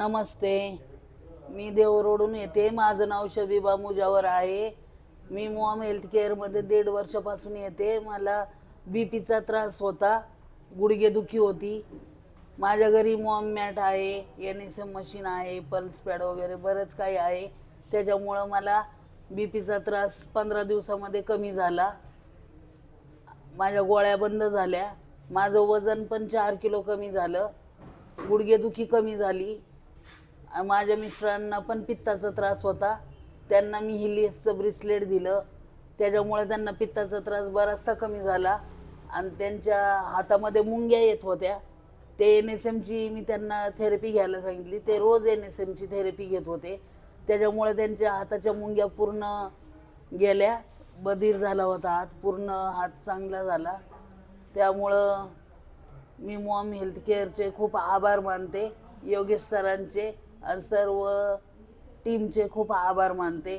नमस्ते. मी देवरोडून येते. माझं नाव शबीबा मुजावर आहे. मी मॉम हेल्थ केअरमध्ये 1.5 वर्षापासून येते. मला बीपीचा त्रास होता, गुडघेदुखी होती. माझ्या घरी मॉम मॅट आहे, NSM मशीन आहे, पल्स पॅड वगैरे बरंच काही आहे. त्याच्यामुळं मला बीपीचा त्रास 15 दिवसामध्ये कमी झाला. माझ्या गोळ्या बंद झाल्या. माझं वजन पण 4 किलो कमी झालं. गुडघेदुखी कमी झाली. माझ्या मिस्टरांना पण पित्ताचा त्रास होता. त्यांना मी हिलियसचं ब्रेसलेट दिलं. त्याच्यामुळे त्यांना पित्ताचा त्रास बराचसा कमी झाला. आणि त्यांच्या हातामध्ये मुंग्या येत होत्या. ते NSMची मी त्यांना थेरपी घ्यायला सांगितली. ते रोज NSMची थेरपी घेत होते. त्याच्यामुळे त्यांच्या हाताच्या मुंग्या पूर्ण गेल्या. बधीर झाला होता हात, पूर्ण हात चांगला झाला. त्यामुळं मी मॉम हेल्थ केअरचे खूप आभार मानते. योगेश सरांचे आणि सर्व टीमचे खूप आभार मानते.